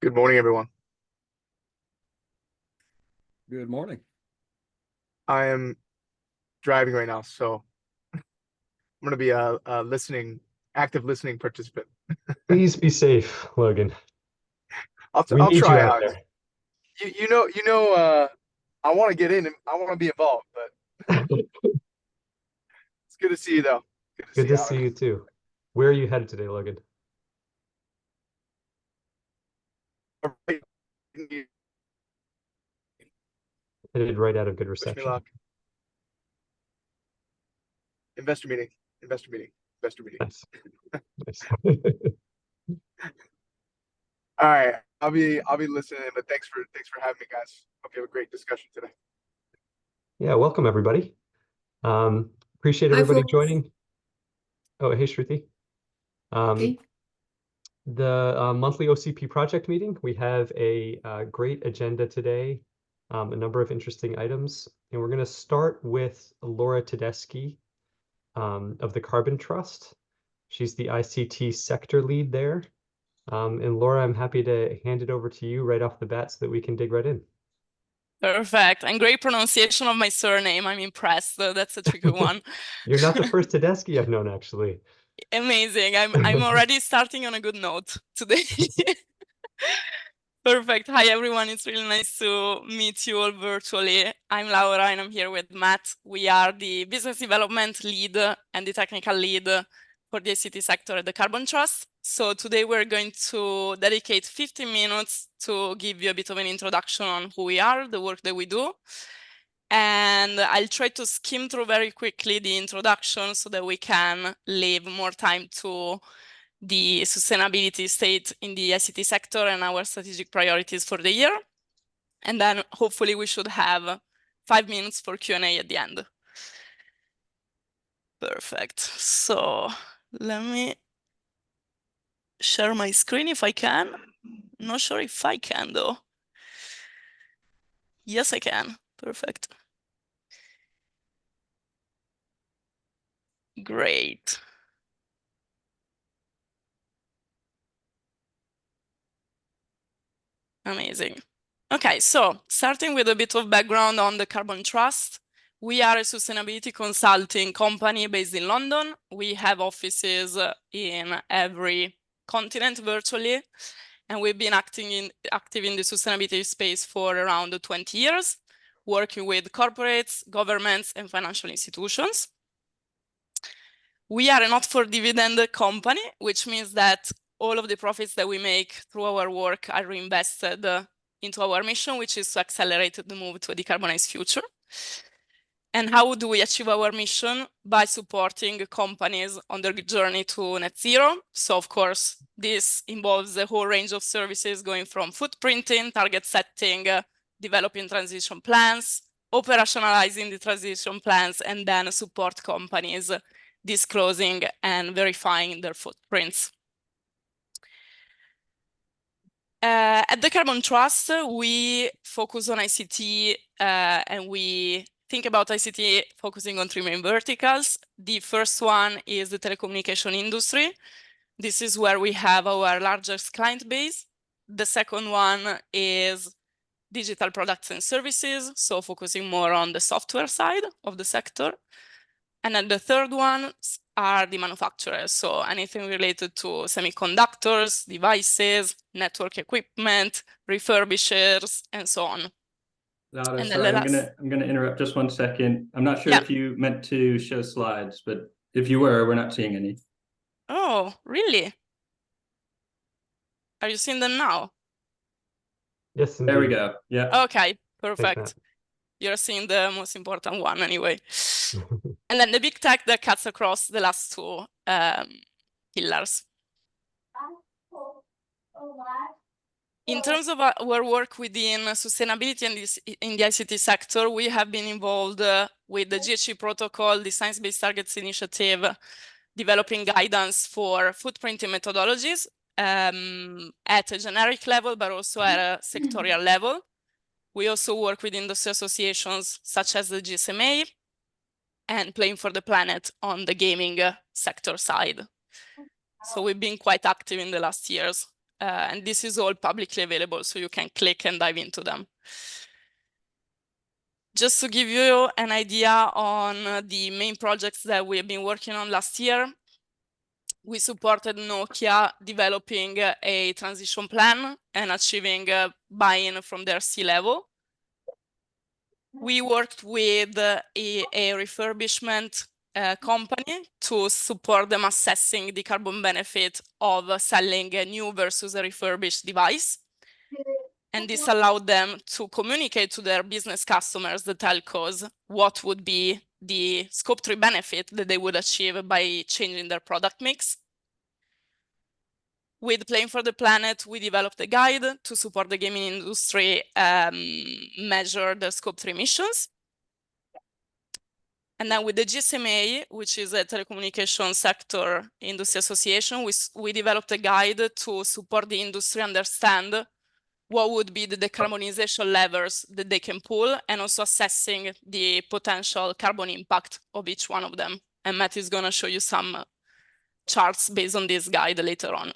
Good morning, everyone. Good morning. I am driving right now, so I'm going to be a active listening participant. Please be safe, Logan. I'll We need try, you out Alex. there. You know, I want to get in and I want to be involved, but it's good to see you, though. Good to see you too. Where are you headed today, Logan? Headed right out of good reception. Wish me luck. Investor meeting. Nice. Nice. All right, I'll be listening, but thanks for having me, guys. Hope you have a great discussion today. Yeah, welcome everybody. Appreciate everybody joining. Oh, hey Shruti. Okay. The monthly OCP project meeting. We have a great agenda today, a number of interesting items, and we're going to start with Laura Tedeschi of the Carbon Trust. She's the ICT sector lead there. And Laura, I'm happy to hand it over to you right off the bat so that we can dig right in. Perfect. And great pronunciation of my surname. I'm impressed. That's a tricky one. You're not the first Tedeschi I've known, actually. Amazing. I'm already starting on a good note today. Perfect. Hi, everyone. It's really nice to meet you all virtually. I'm Laura, and I'm here with Matt. We are the business development lead and the technical lead for the ICT sector at the Carbon Trust. So today we're going to dedicate 15 minutes to give you a bit of an introduction on who we are, the work that we do. And I'll try to skim through very quickly the introduction so that we can leave more time to the sustainability state in the ICT sector and our strategic priorities for the year. And then hopefully we should have 5 minutes for Q&A at the end. Perfect. So let me share my screen if I can. Not sure if I can though. Yes, I can. Perfect. Great. Amazing. Okay, so starting with a bit of background on the Carbon Trust. We are a sustainability consulting company based in London. We have offices in every continent virtually, and we've been active in the sustainability space for around 20 years, working with corporates, governments, and financial institutions. We are a not-for-dividend company, which means that all of the profits that we make through our work are reinvested into our mission, which is to accelerate the move to a decarbonized future. And how do we achieve our mission? By supporting companies on their journey to net zero. So, of course, this involves a whole range of services going from footprinting, target setting, developing transition plans, operationalizing the transition plans, and then support companies disclosing and verifying their footprints. At the Carbon Trust, we focus on ICT and we think about ICT focusing on 3 main verticals. The first one is the telecommunication industry. This is where we have our largest client base. The second one is digital products and services, so focusing more on the software side of the sector. And then the third one are the manufacturers, so anything related to semiconductors, devices, network equipment, refurbishers, and so on. Laura, sorry, I'm gonna interrupt just 1 second. I'm not sure if you meant to show slides, but if you were, we're not seeing any. Oh, really? Are you seeing them now? Yes, indeed. There we go. Yeah. Okay, perfect. You're seeing the most important one anyway. And then the big tech that cuts across the last 2 pillars. In terms of our work within sustainability and in the ICT sector, we have been involved with the GHG protocol, the Science Based Targets Initiative, developing guidance for footprinting methodologies at a generic level, but also at a sectorial level. We also work with industry associations such as the GSMA and Playing for the Planet on the gaming sector side. So we've been quite active in the last years. And this is all publicly available, so you can click and dive into them. Just to give you an idea on the main projects that we have been working on last year, we supported Nokia developing a transition plan and achieving buy-in from their C-level. We worked with a refurbishment company to support them assessing the carbon benefit of selling a new versus a refurbished device. And this allowed them to communicate to their business customers, the telcos, what would be the Scope 3 benefit that they would achieve by changing their product mix. With Playing for the Planet, we developed a guide to support the gaming industry measure the Scope 3 emissions. And then with the GSMA, which is a telecommunication sector industry association, we developed a guide to support the industry understand what would be the decarbonization levers that they can pull, and also assessing the potential carbon impact of each one of them. And Matt is going to show you some charts based on this guide later on.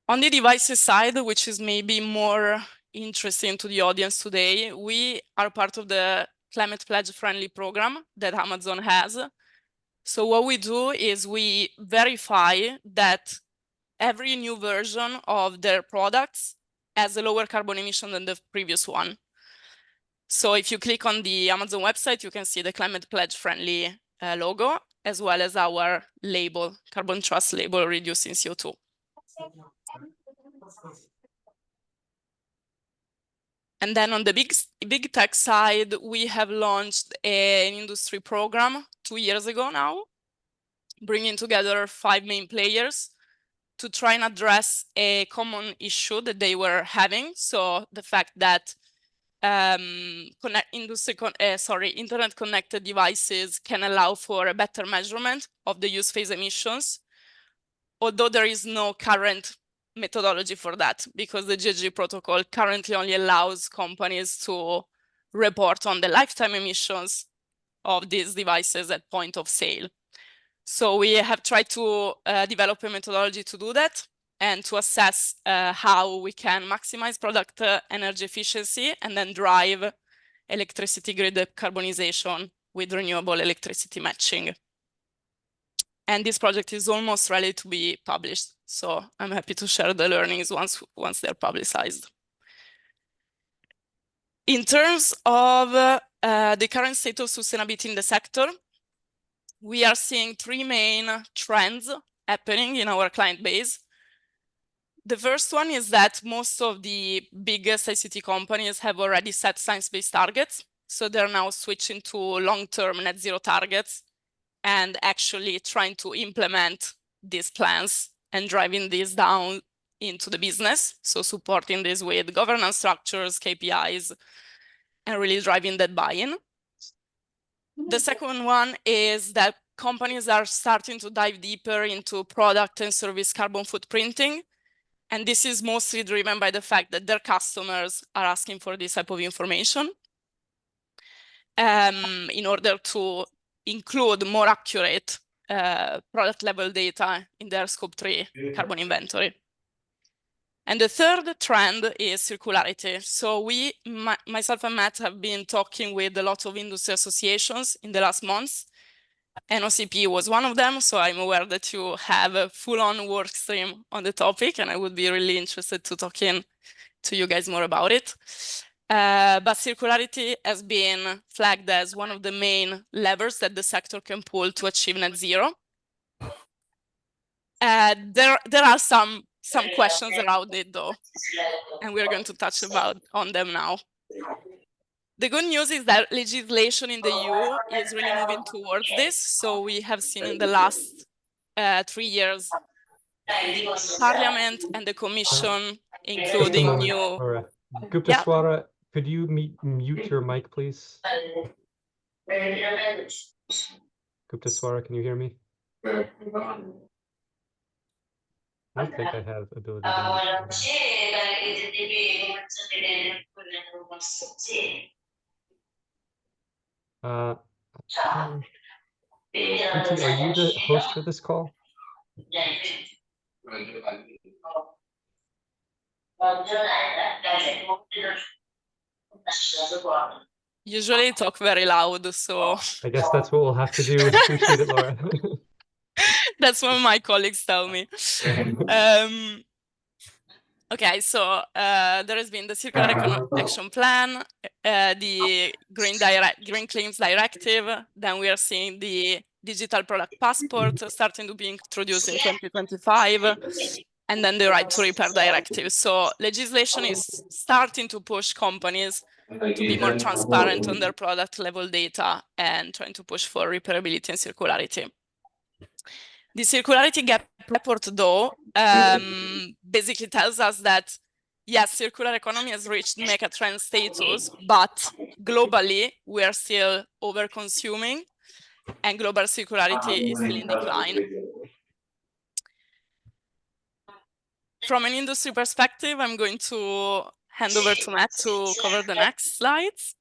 On the devices side, which is maybe more interesting to the audience today, we are part of the Climate Pledge Friendly program that Amazon has. So what we do is we verify that every new version of their products has a lower carbon emission than the previous one. So if you click on the Amazon website, you can see the Climate Pledge Friendly logo, as well as our label, Carbon Trust label, reducing CO2. And then on the big tech side, we have launched an industry program 2 years ago now, bringing together 5 main players to try and address a common issue that they were having. So the fact that internet connected devices can allow for a better measurement of the use phase emissions, although there is no current methodology for that, because the GHG protocol currently only allows companies to report on the lifetime emissions of these devices at point of sale. So we have tried to develop a methodology to do that and to assess how we can maximize product energy efficiency and then drive electricity grid decarbonization with renewable electricity matching. And this project is almost ready to be published. So I'm happy to share the learnings once they're publicized. In terms of the current state of sustainability in the sector, we are seeing 3 main trends happening in our client base. The first one is that most of the biggest ICT companies have already set science-based targets. So they're now switching to long-term net zero targets and actually trying to implement these plans and driving this down into the business. So supporting this with governance structures, KPIs, and really driving that buy-in. The second one is that companies are starting to dive deeper into product and service carbon footprinting. And this is mostly driven by the fact that their customers are asking for this type of information in order to include more accurate product level data in their Scope 3 carbon inventory. And the third trend is circularity. So myself and Matt have been talking with a lot of industry associations in the last months, and OCP was one of them. So I'm aware that you have a full-on work stream on the topic, and I would be really interested to talk to you guys more about it. But circularity has been flagged as one of the main levers that the sector can pull to achieve net zero. There are some questions around it though, and we're going to touch on them now. The good news is that legislation in the EU is really moving towards this. So we have seen in the last 3 years, Parliament and the Commission, including new... Laura. Guptaswara, could you mute your mic, please? Guptaswara, can you hear me? I don't think I have ability to mute. PT, are you the host for this call? Usually I talk very loud, so I guess that's what we'll have to do. Appreciate it, Laura. that's what my colleagues tell me. Okay, so there has been the Circular Economy Action Plan, the Green Claims Directive. Then we are seeing the Digital Product Passport starting to be introduced in 2025, and then the Right to Repair Directive. So legislation is starting to push companies to be more transparent on their product level data and trying to push for repairability and circularity. The Circularity Gap Report, though, basically tells us that, yes, circular economy has reached megatrend status, but globally, we are still over-consuming, and global circularity is still in decline. From an industry perspective, I'm going to hand over to Matt to cover the next slides.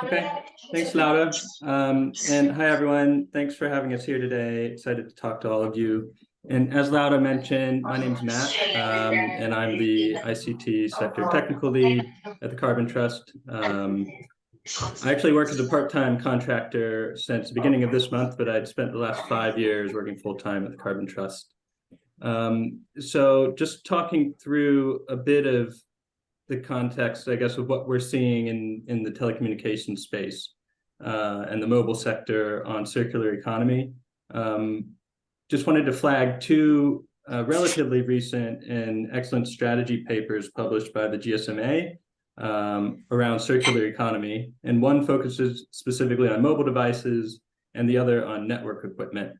Okay, thanks, Laura. And hi, everyone. Thanks for having us here today. Excited to talk to all of you. And as Laura mentioned, my name's Matt, and I'm the ICT sector technical lead at the Carbon Trust. I actually work as a part-time contractor since the beginning of this month, but I'd spent the last 5 years working full-time at the Carbon Trust. So just talking through a bit of the context, I guess, of what we're seeing in the telecommunications space and the mobile sector on circular economy. Just wanted to flag two relatively recent and excellent strategy papers published by the GSMA around circular economy. And one focuses specifically on mobile devices and the other on network equipment.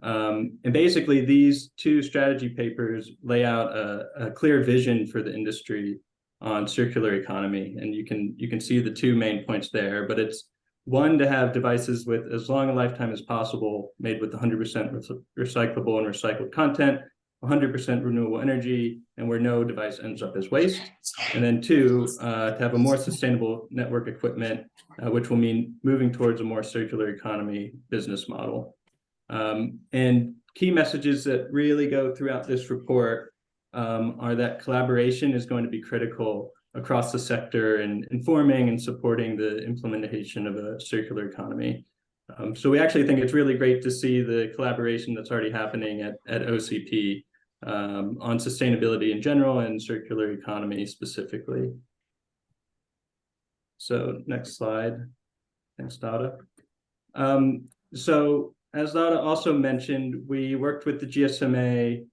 And basically, these two strategy papers lay out a clear vision for the industry on circular economy, and you can see the two main points there. But it's one, to have devices with as long a lifetime as possible, made with 100% recyclable and recycled content, 100% renewable energy, and where no device ends up as waste. And then two, to have a more sustainable network equipment, which will mean moving towards a more circular economy business model. And key messages that really go throughout this report are that collaboration is going to be critical across the sector in informing and supporting the implementation of a circular economy. So we actually think it's really great to see the collaboration that's already happening at OCP on sustainability in general and circular economy specifically. So next slide. Thanks, Dada. So as Dada also mentioned, we worked with the GSMA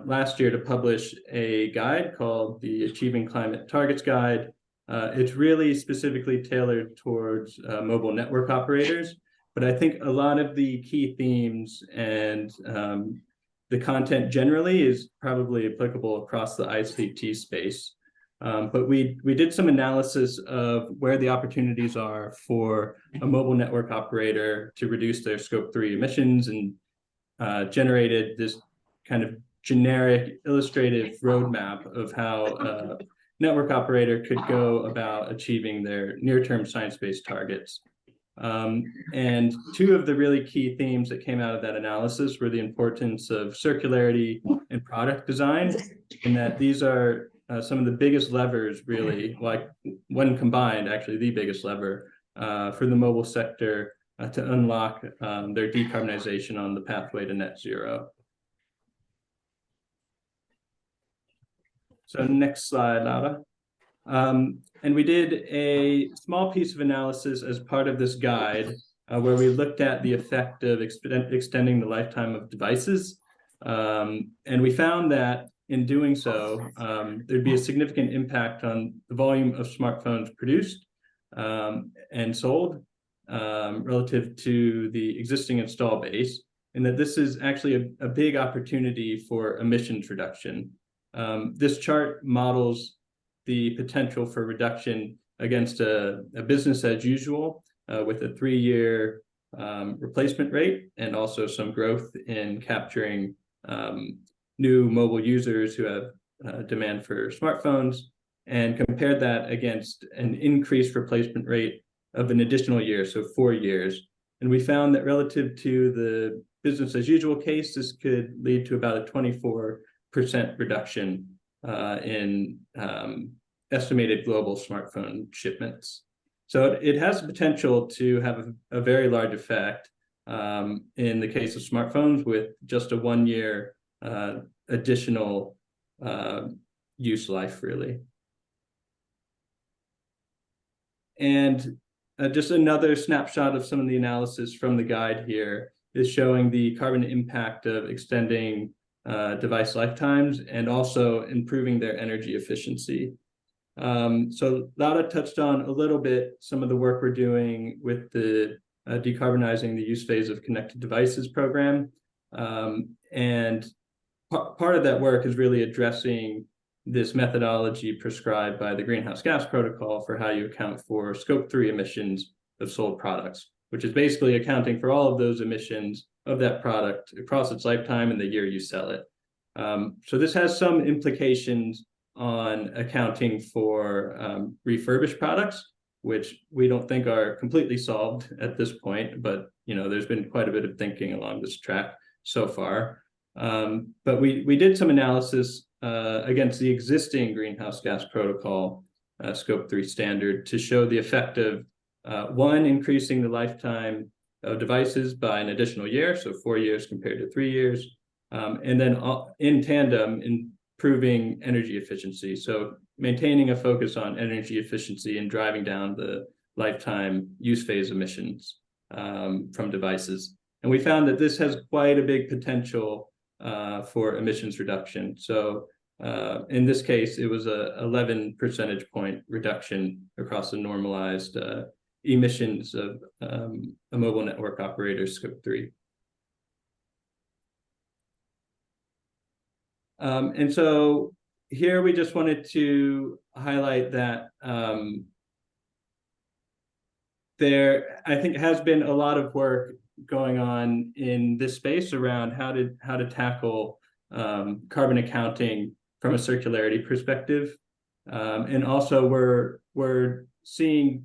last year to publish a guide called the Achieving Climate Targets Guide. It's really specifically tailored towards mobile network operators, but I think a lot of the key themes and the content generally is probably applicable across the ICT space. But we did some analysis of where the opportunities are for a mobile network operator to reduce their Scope 3 emissions, and generated this kind of generic illustrative roadmap of how a network operator could go about achieving their near-term science-based targets. And two of the really key themes that came out of that analysis were the importance of circularity and product design, and that these are some of the biggest levers, really, like when combined, actually the biggest lever for the mobile sector to unlock their decarbonization on the pathway to net zero. So next slide, Laura. And we did a small piece of analysis as part of this guide where we looked at the effect of extending the lifetime of devices. And we found that in doing so, there'd be a significant impact on the volume of smartphones produced and sold relative to the existing install base, and that this is actually a big opportunity for emissions reduction. This chart models the potential for reduction against a business as usual with a 3-year replacement rate, and also some growth in capturing new mobile users who have demand for smartphones, and compared that against an increased replacement rate of an additional year, so 4 years, And we found that relative to the business as usual case, this could lead to about a 24% reduction in estimated global smartphone shipments. So it has the potential to have a very large effect in the case of smartphones with just a 1 year additional use life, really. And just another snapshot of some of the analysis from the guide here is showing the carbon impact of extending device lifetimes and also improving their energy efficiency. So Laura touched on a little bit some of the work we're doing with the decarbonizing the use phase of connected devices program. And part of that work is really addressing this methodology prescribed by the Greenhouse Gas Protocol for how you account for Scope 3 emissions of sold products, which is basically accounting for all of those emissions of that product across its lifetime and the year you sell it. So this has some implications on accounting for refurbished products, which we don't think are completely solved at this point, but there's been quite a bit of thinking along this track so far. But we did some analysis against the existing Greenhouse Gas Protocol Scope 3 standard to show the effect of one, increasing the lifetime of devices by an additional year, so 4 years compared to 3 years, and then in tandem improving energy efficiency, so maintaining a focus on energy efficiency and driving down the lifetime use phase emissions from devices. And we found that this has quite a big potential for emissions reduction. So in this case, it was a 11 percentage point reduction across the normalized emissions of a mobile network operator Scope 3. And so here we just wanted to highlight that there, I think, has been a lot of work going on in this space around how to tackle carbon accounting from a circularity perspective, and also we're seeing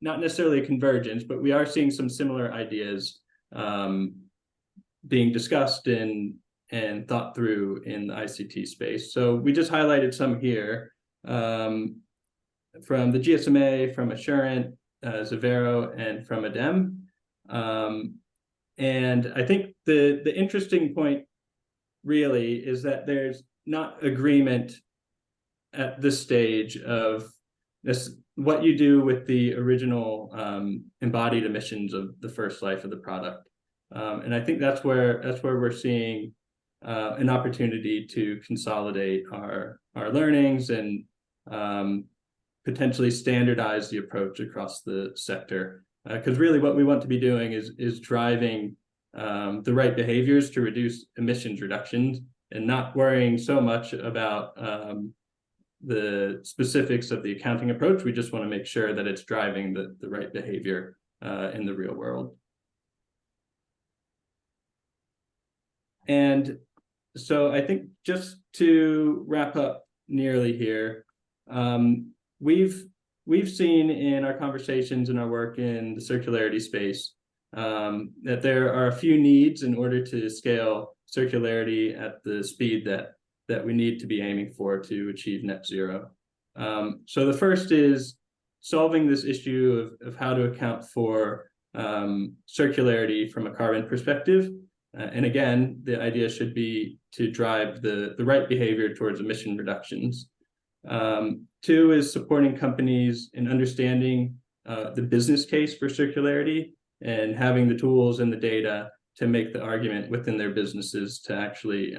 not necessarily a convergence, but we are seeing some similar ideas being discussed and thought through in the ICT space. So we just highlighted some here from the GSMA, from Assurant, Zavero, and from ADEM. And I think the interesting point really is that there's not agreement at this stage of this, what you do with the original embodied emissions of the first life of the product. And I think that's where we're seeing an opportunity to consolidate our learnings and potentially standardize the approach across the sector. Because really what we want to be doing is driving the right behaviors to reduce emissions reductions and not worrying so much about the specifics of the accounting approach. We just want to make sure that it's driving the right behavior in the real world. And so I think just to wrap up nearly here, we've seen in our conversations and our work in the circularity space that there are a few needs in order to scale circularity at the speed that we need to be aiming for to achieve net zero. So the first is solving this issue of how to account for circularity from a carbon perspective. And again, the idea should be to drive the right behavior towards emission reductions. Two is supporting companies in understanding the business case for circularity and having the tools and the data to make the argument within their businesses to actually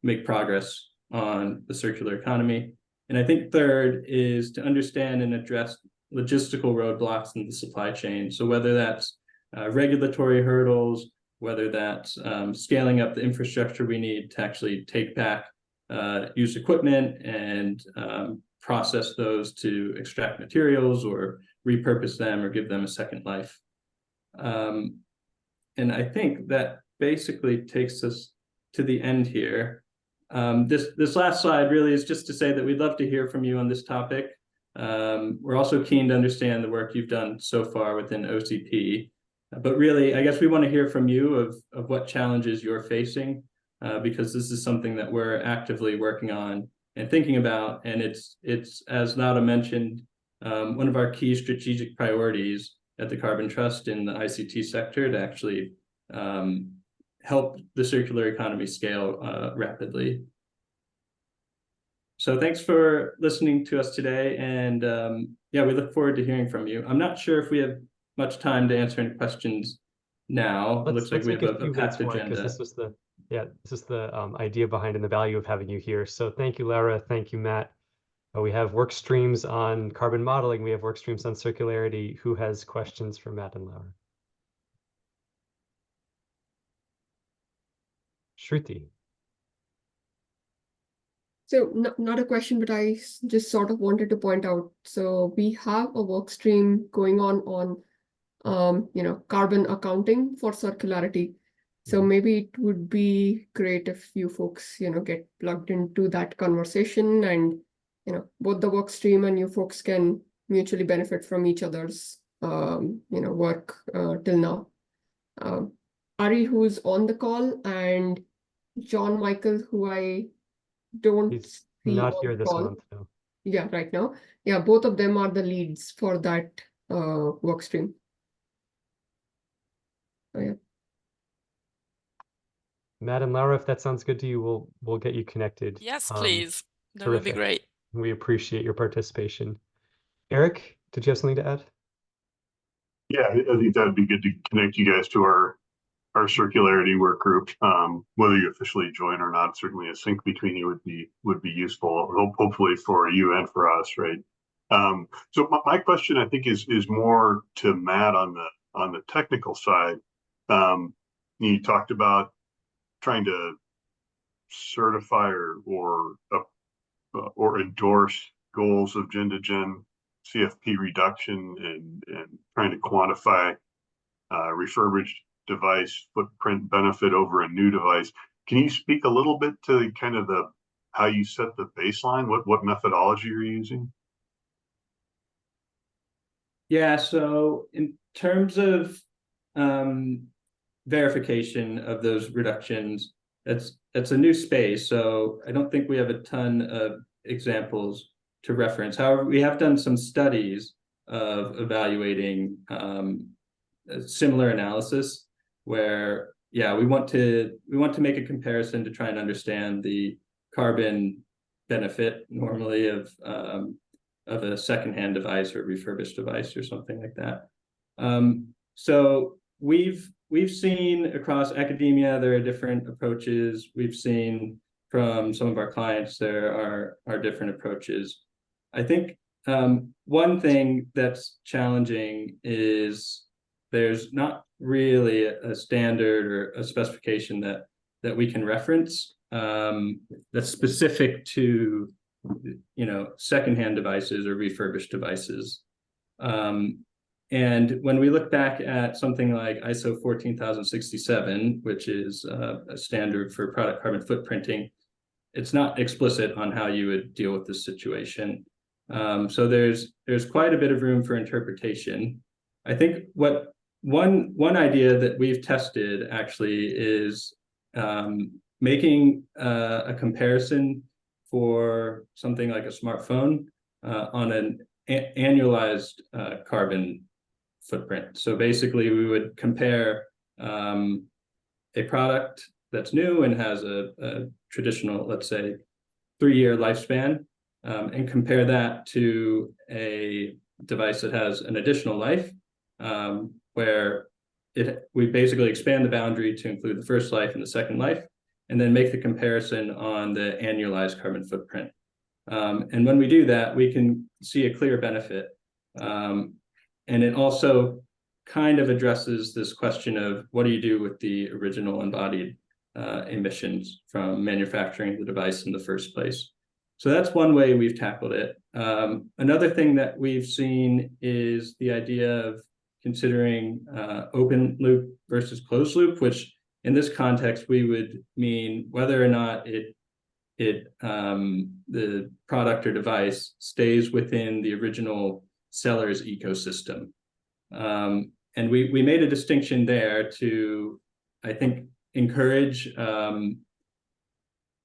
make progress on the circular economy. And I think third is to understand and address logistical roadblocks in the supply chain. So whether that's regulatory hurdles, whether that's scaling up the infrastructure we need to actually take back used equipment and process those to extract materials or repurpose them or give them a second life. And I think that basically takes us to the end here. This last slide really is just to say that we'd love to hear from you on this topic. We're also keen to understand the work you've done so far within OCP. But really, I guess we want to hear from you of what challenges you're facing, because this is something that we're actively working on and thinking about. And it's as Laura mentioned, one of our key strategic priorities at the Carbon Trust in the ICT sector to actually help the circular economy scale rapidly. So thanks for listening to us today. And yeah, we look forward to hearing from you. I'm not sure if we have much time to answer any questions now. It looks like we have a packed agenda. This was the idea behind and the value of having you here. So thank you, Laura. Thank you, Matt. We have work streams on carbon modeling. We have work streams on circularity. Who has questions for Matt and Laura? Shruti. So not a question, but I just sort of wanted to point out. So we have a work stream going on carbon accounting for circularity. So maybe it would be great if you folks, get plugged into that conversation, and, both the work stream and you folks can mutually benefit from each other's, work till now. Ari, who's on the call, and John Michael, who I don't He's see not on here the this call. month, no. Yeah, right now. Yeah, both of them are the leads for that work stream. Oh, yeah. Matt and Laura, if that sounds good to you, we'll get you connected. Yes, please. That would be terrific. great. We appreciate your participation. Eric, did you have something to add? Yeah, I think that'd be good to connect you guys to our circularity work group. Whether you officially join or not, certainly a sync between you would be useful, hopefully for you and for us, right? So my question, I think, is more to Matt on the technical side. You talked about trying to certify or endorse goals of gen-to-gen CFP reduction and trying to quantify refurbished device footprint benefit over a new device. Can you speak a little bit to kind of how you set the baseline, what methodology you're using? Yeah, so in terms of verification of those reductions, it's a new space, so I don't think we have a ton of examples to reference. However, we have done some studies of evaluating a similar analysis where, yeah, we want to make a comparison to try and understand the carbon benefit normally of a secondhand device or refurbished device or something like that. So we've seen across academia there are different approaches. We've seen from some of our clients there are different approaches. I think one thing that's challenging is there's not really a standard or a specification that we can reference that's specific to secondhand devices or refurbished devices. And when we look back at something like ISO 14067, which is a standard for product carbon footprinting, it's not explicit on how you would deal with this situation. So there's quite a bit of room for interpretation. I think what one idea that we've tested actually is making a comparison for something like a smartphone on an annualized carbon footprint. So basically we would compare a product that's new and has a traditional, let's say, 3-year lifespan, and compare that to a device that has an additional life, where we basically expand the boundary to include the first life and the second life, and then make the comparison on the annualized carbon footprint. And when we do that, we can see a clear benefit. And it also kind of addresses this question of what do you do with the original embodied emissions from manufacturing the device in the first place. So that's one way we've tackled it. Another thing that we've seen is the idea of considering open loop versus closed loop, which in this context, we would mean whether or not it the product or device stays within the original seller's ecosystem. And we made a distinction there to, I think, encourage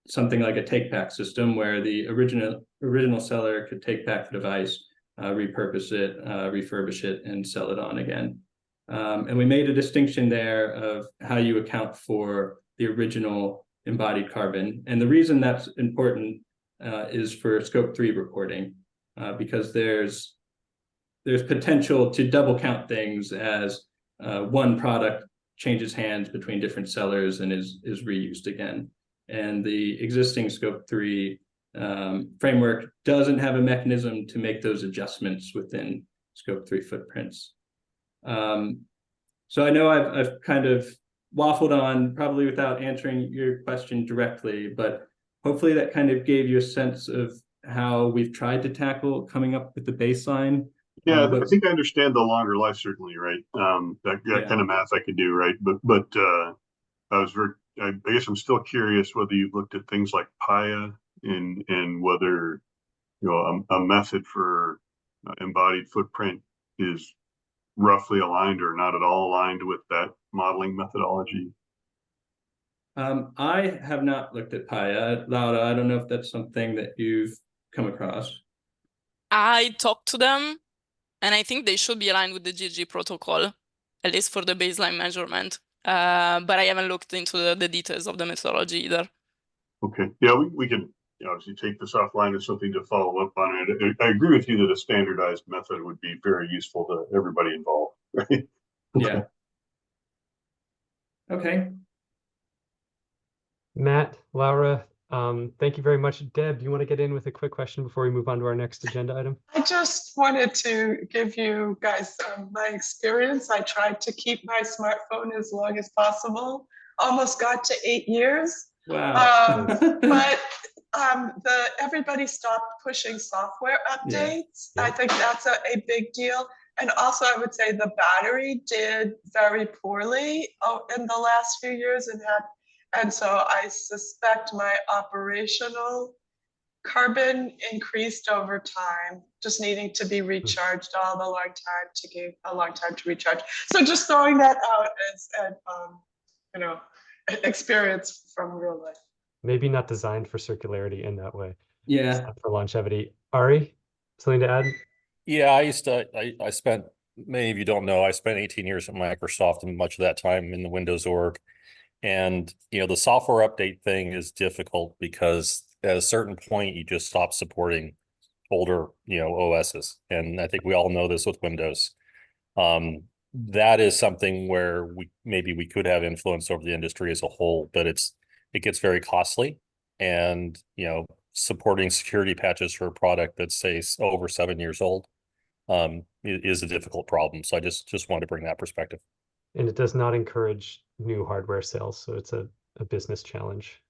something like a take-back system where the original seller could take back the device, repurpose it, refurbish it, and sell it on again. And we made a distinction there of how you account for the original embodied carbon. And the reason that's important is for Scope 3 reporting, because there's potential to double count things as one product changes hands between different sellers and is reused again. And the existing Scope 3 framework doesn't have a mechanism to make those adjustments within Scope 3 footprints. So I know I've kind of waffled on, probably without answering your question directly, but hopefully that kind of gave you a sense of how we've tried to tackle coming up with the baseline. Yeah, I think I understand the longer life, certainly, right? That kind of math I could do, right? But I guess I'm still curious whether you've looked at things like PIA and whether, a method for embodied footprint is roughly aligned or not at all aligned with that modeling methodology. I have not looked at PIA. Laura, I don't know if that's something that you've come across. I talked to them, and I think they should be aligned with the GG protocol, at least for the baseline measurement. But I haven't looked into the details of the methodology either. Okay. Yeah, we can obviously take this offline as something to follow up on it. I agree with you that a standardized method would be very useful to everybody involved, right? Yeah. Okay. Matt, Laura, thank you very much. Deb, do you want to get in with a quick question before we move on to our next agenda item? I just wanted to give you guys my experience. I tried to keep my smartphone as long as possible. Almost got to 8 years. Wow. But everybody stopped pushing software updates. Yeah. I think that's a big deal. And also, I would say the battery did very poorly in the last few years, and so I suspect my operational carbon increased over time, just needing to be recharged all the long time to give a long time to recharge. So just throwing that out as an experience from real life. Maybe not designed for circularity in that way. Yeah. For longevity. Ari, something to add? Yeah, I spent, many of you don't know, I spent 18 years at Microsoft and much of that time in the Windows org. And, the software update thing is difficult because at a certain point, you just stop supporting older, OSs. And I think we all know this with Windows. That is something where we could have influence over the industry as a whole, but it gets very costly. And, supporting security patches for a product that's, say, over 7 years old is a difficult problem. So I just wanted to bring that perspective. And it does not encourage new hardware sales, so it's a business challenge.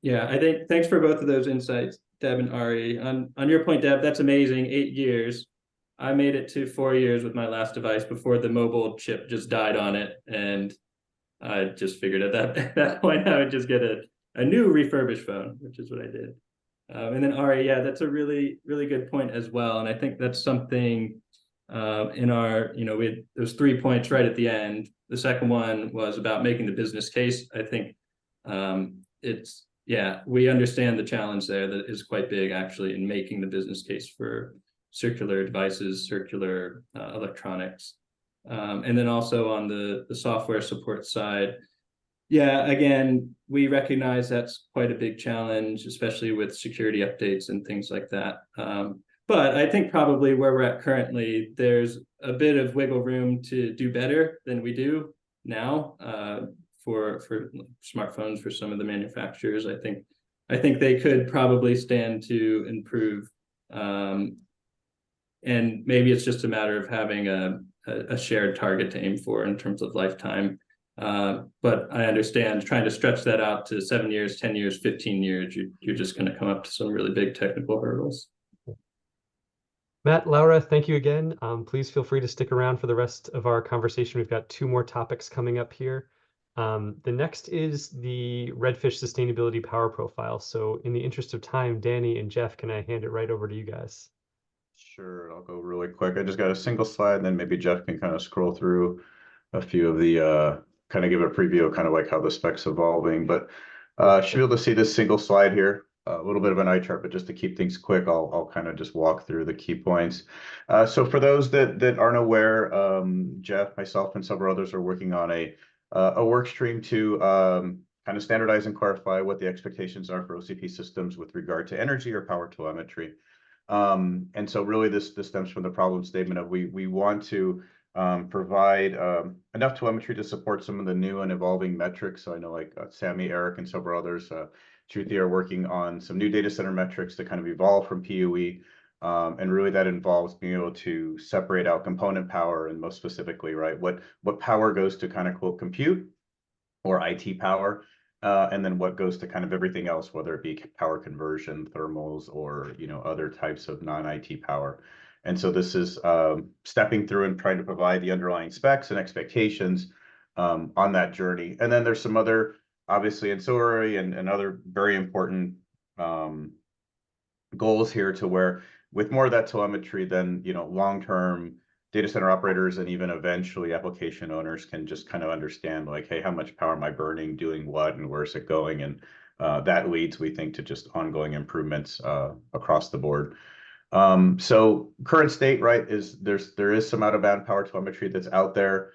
Yeah, I think thanks for both of those insights, Deb and Ari. On your point, Deb, that's amazing. 8 years. I made it to 4 years with my last device before the mobile chip just died on it, and I just figured at that point I would just get a new refurbished phone, which is what I did. And then Ari, yeah, that's a really, really good point as well. And I think that's something in our, we had those 3 points right at the end. The second one was about making the business case. I think we understand the challenge there that is quite big actually in making the business case for circular devices, circular electronics. And then also on the software support side, yeah, again, we recognize that's quite a big challenge, especially with security updates and things like that. But I think probably where we're at currently, there's a bit of wiggle room to do better than we do now for smartphones for some of the manufacturers. I think they could probably stand to improve. And maybe it's just a matter of having a shared target to aim for in terms of lifetime. But I understand trying to stretch that out to 7 years, 10 years, 15 years, you're just going to come up to some really big technical hurdles. Matt, Laura, thank you again. Please feel free to stick around for the rest of our conversation. We've got 2 more topics coming up here. The next is the Redfish Sustainability Power Profile. So in the interest of time, Danny and Jeff, can I hand it right over to you guys? Sure, I'll go really quick. I just got a single slide, and then maybe Jeff can kind of scroll through a few of the kind of give a preview of kind of like how the spec's evolving. But should be able to see this single slide here. A little bit of an eye chart, but just to keep things quick, I'll kind of just walk through the key points. So for those that aren't aware, Jeff, myself, and several others are working on a work stream to kind of standardize and clarify what the expectations are for OCP systems with regard to energy or power telemetry. And so really this stems from the problem statement of we want to provide enough telemetry to support some of the new and evolving metrics. So I know like Sammy, Eric, and several others, Shruti, are working on some new data center metrics to kind of evolve from PUE. And really that involves being able to separate out component power, and most specifically, right, what power goes to kind of quote compute or IT power, and then what goes to kind of everything else, whether it be power conversion, thermals, or other types of non-IT power. And so this is stepping through and trying to provide the underlying specs and expectations on that journey. And then there's some other, obviously, ancillary and other very important goals here, to where with more of that telemetry, then long-term data center operators and even eventually application owners can just kind of understand like, hey, how much power am I burning, doing what, and where's it going? And that leads, we think, to just ongoing improvements across the board. So current state, right, is there is some out-of-band power telemetry that's out there.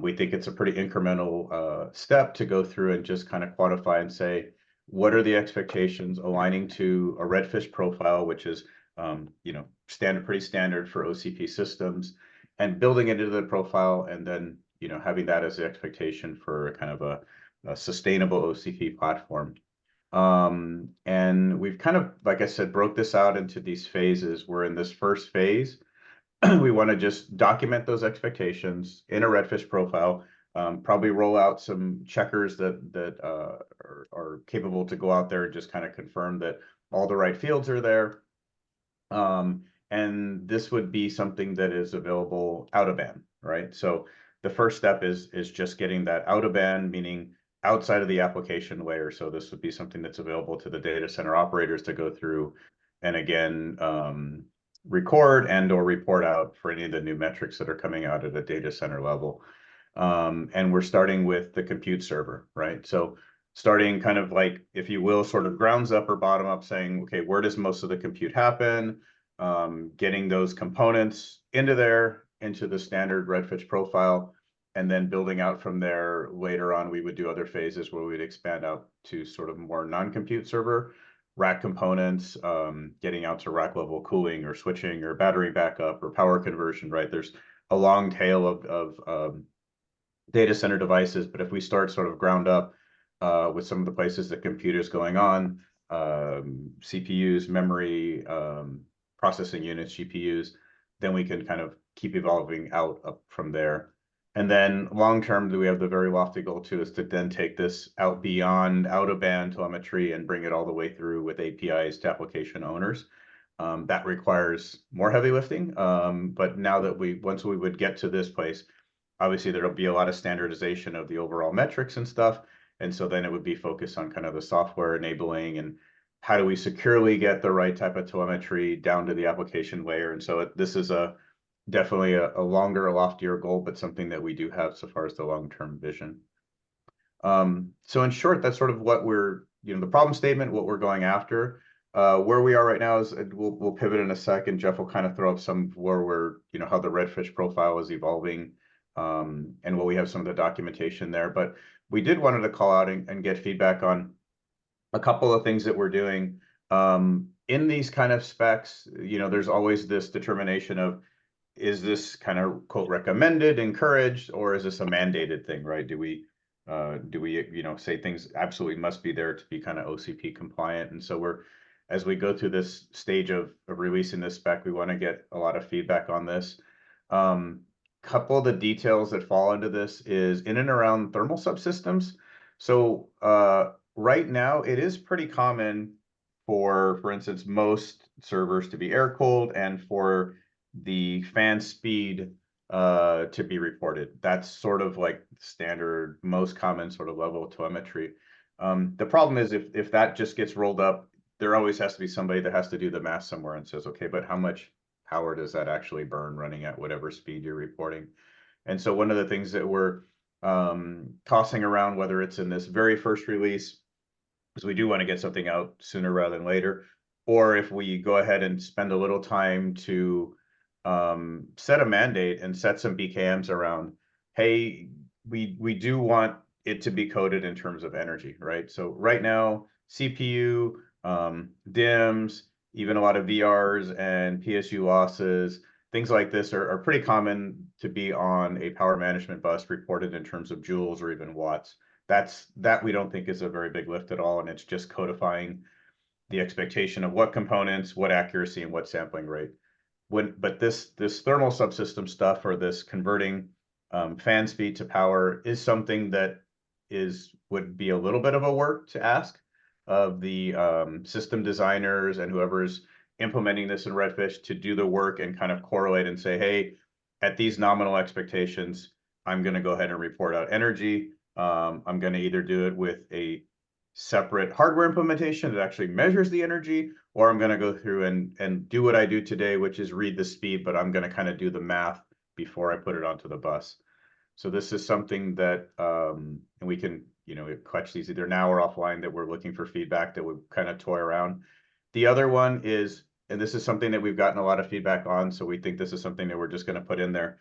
We think it's a pretty incremental step to go through and just kind of quantify and say, what are the expectations aligning to a Redfish profile, which is pretty standard for OCP systems, and building it into the profile, and then having that as the expectation for kind of a sustainable OCP platform. And we've kind of, like I said, broke this out into these phases. We're in this first phase. We want to just document those expectations in a Redfish profile, probably roll out some checkers that are capable to go out there and just kind of confirm that all the right fields are there. And this would be something that is available out of band, right? So the first step is just getting that out of band, meaning outside of the application layer. So this would be something that's available to the data center operators to go through and again record and or report out for any of the new metrics that are coming out at a data center level. And we're starting with the compute server, right? So starting kind of like, if you will, sort of grounds up or bottom up, saying, okay, where does most of the compute happen? Getting those components into the standard Redfish profile, and then building out from there. Later on, we would do other phases where we'd expand out to sort of more non-compute server rack components, getting out to rack level cooling or switching or battery backup or power conversion, right? There's a long tail of data center devices, but if we start sort of ground up with some of the places that compute is going on, CPUs, memory, processing units, GPUs, then we can kind of keep evolving out up from there. And then long term, we have the very lofty goal too, is to then take this out beyond out of band telemetry and bring it all the way through with APIs to application owners. That requires more heavy lifting. But now that once we would get to this place, obviously there'll be a lot of standardization of the overall metrics and stuff. And so then it would be focused on kind of the software enabling and how do we securely get the right type of telemetry down to the application layer. And so this is definitely a longer, a loftier goal, but something that we do have so far as the long-term vision. So in short, that's sort of what we're, the problem statement, what we're going after. Where we are right now is we'll pivot in a second. Jeff will kind of throw up some where we're, how the Redfish profile is evolving, and what we have some of the documentation there. But we did wanted to call out and get feedback on a couple of things that we're doing. In these kind of specs, there's always this determination of, is this kind of quote recommended, encouraged, or is this a mandated thing, right? Do we say things absolutely must be there to be kind of OCP compliant? And so as we go through this stage of releasing this spec, we want to get a lot of feedback on this. Couple of the details that fall into this is in and around thermal subsystems. So right now it is pretty common for instance, most servers to be air cooled, and for the fan speed to be reported. That's sort of like standard, most common sort of level of telemetry. The problem is if that just gets rolled up, there always has to be somebody that has to do the math somewhere and says, okay, but how much power does that actually burn running at whatever speed you're reporting? And so one of the things that we're tossing around, whether it's in this very first release, because we do want to get something out sooner rather than later, or if we go ahead and spend a little time to set a mandate and set some BKMs around, hey, we do want it to be coded in terms of energy, right? So right now, CPU, DIMMs, even a lot of VRs and PSU losses, things like this are pretty common to be on a power management bus reported in terms of joules or even watts. That we don't think is a very big lift at all, and it's just codifying the expectation of what components, what accuracy, and what sampling rate. But this thermal subsystem stuff, or this converting fan speed to power, is something that would be a little bit of a work to ask of the system designers and whoever's implementing this in Redfish to do the work and kind of correlate and say, hey, at these nominal expectations, I'm going to go ahead and report out energy. I'm going to either do it with a separate hardware implementation that actually measures the energy, or I'm going to go through and do what I do today, which is read the speed, but I'm going to kind of do the math before I put it onto the bus. So this is something that, and we can, clutch these either now or offline, that we're looking for feedback that would kind of toy around. The other one is, and this is something that we've gotten a lot of feedback on, so we think this is something that we're just going to put in there.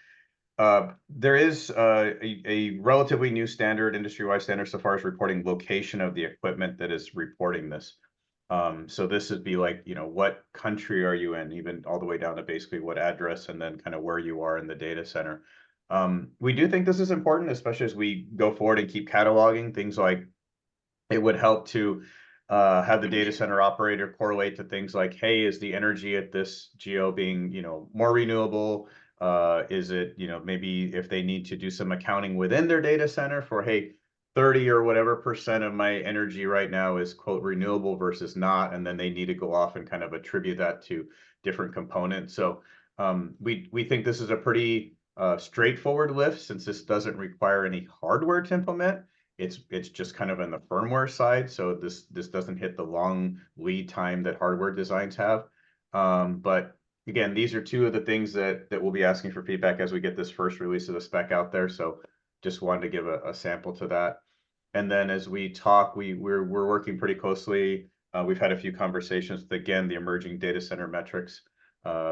There is a relatively new standard, industry-wide standard, so far as reporting location of the equipment that is reporting this. So this would be like, what country are you in, even all the way down to basically what address, and then kind of where you are in the data center. We do think this is important, especially as we go forward and keep cataloging things. Like it would help to have the data center operator correlate to things like, hey, is the energy at this geo being, more renewable? Is it, maybe if they need to do some accounting within their data center for, hey, 30 or whatever % of my energy right now is quote renewable versus not, and then they need to go off and kind of attribute that to different components. So we think this is a pretty straightforward lift, since this doesn't require any hardware to implement. It's just kind of in the firmware side, so this doesn't hit the long lead time that hardware designs have. But again, these are two of the things that we'll be asking for feedback as we get this first release of the spec out there. So just wanted to give a sample to that. And then as we talk, we're working pretty closely. We've had a few conversations with, again, the emerging data center metrics,